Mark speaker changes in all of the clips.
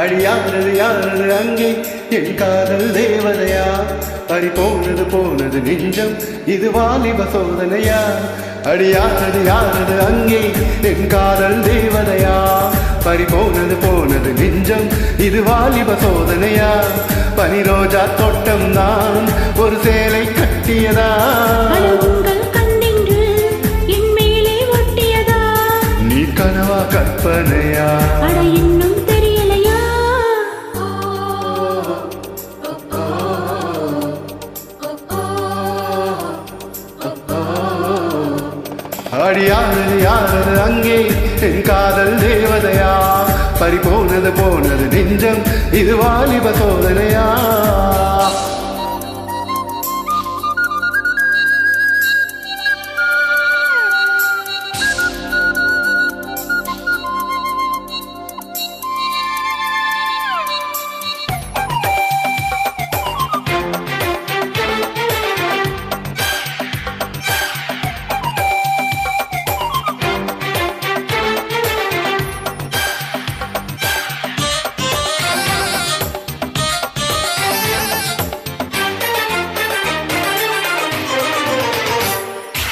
Speaker 1: அடியானது யானது அங்கே என் காதல் தேவதையா பறி போனது நெஞ்சம் இது வாலிப சோதனையா அடியானது யானது அங்கே என் காதல் தேவதையா பறி போனது நெஞ்சம் இது வாலிப சோதனையா பனி ரோஜா தோட்டம் தான் ஒரு சேலை கட்டியதா நீ கனவா கற்பனையா
Speaker 2: இன்னும் தெரியலையா
Speaker 1: அடியானது யானது அங்கே என் காதல் தேவதையா பறி போனது நெஞ்சம் இது வாலிப சோதனையா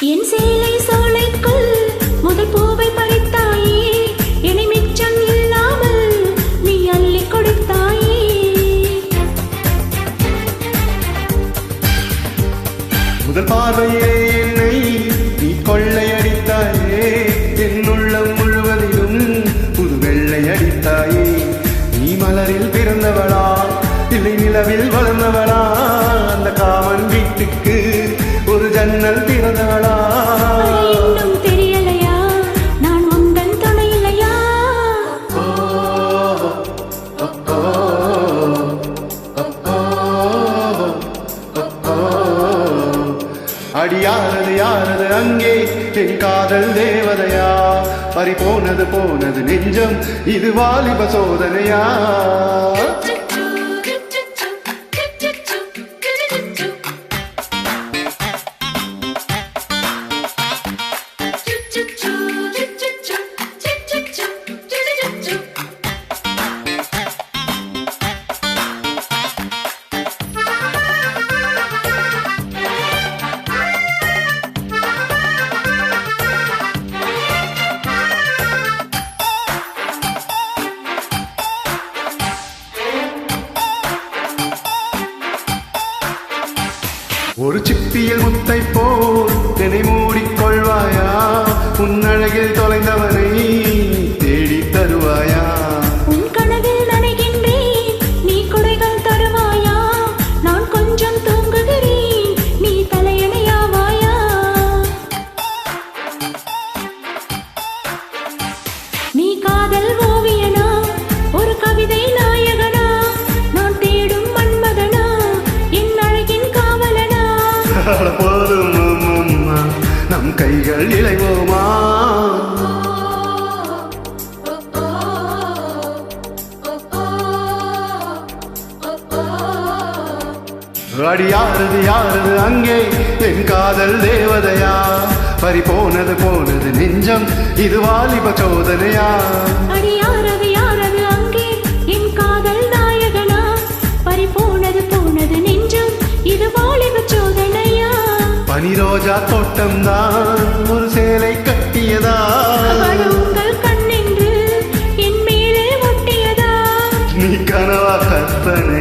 Speaker 2: என் சேலை சோலைக்குள் முதல் பூவை பறித்தாயே என்னை மிச்சம் இல்லாமல் நீ அள்ளி கொடுத்தாயே
Speaker 1: முதல் பார்வையே என்னை நீ கொள்ளையடித்தாயே என் உள்ளம் முழுவதிலும் புது வெள்ளை அடித்தாயே நீ மலரில் பிறந்தவளா இல்லை நிலவில் வளர்ந்தவளா அந்த காமன் வீட்டுக்கு ஒரு ஜன்னல் திறந்தவளா
Speaker 2: இன்னும் தெரியலையா நான் உந்தன் துணை இல்லையா
Speaker 1: அடியானது யானது அங்கே என் காதல் தேவதையா பறி போனது நெஞ்சம் இது வாலிப சோதனையா ஒரு சிப்பியில் முத்தை போல் என்னை மூடிக்கொள்வாயா உன்னழகில் தொலைந்தவனை தேடி தருவாயா
Speaker 2: உன் கனவில் நனைகின்றேன் நீ குடைகள் தருவாயா நான் கொஞ்சம் தூங்குகிறேன் நீ தலையணையாவாயா நீ காதல் ஓவியனா ஒரு கவிதை நாயகனா நான் தேடும் மன்மதனா என் அழகின் காவலனா
Speaker 1: போதும் அம்மம்மா நம் கைகள் இளைவோமா யாரது அங்கே என் காதல் தேவதையா பறி போனது நெஞ்சம் இது வாலிப சோதனையா
Speaker 2: யாரது அங்கே என் காதல் நாயகனா பறி போனது நெஞ்சம் இது வாலிப சோதனையா
Speaker 1: பனி ரோஜா தோட்டம் தான் ஒரு சேலை கட்டியதா
Speaker 2: உங்கள் கண்ணென்று என் மேலே ஒட்டியதா
Speaker 1: நீ கனவா கற்பனை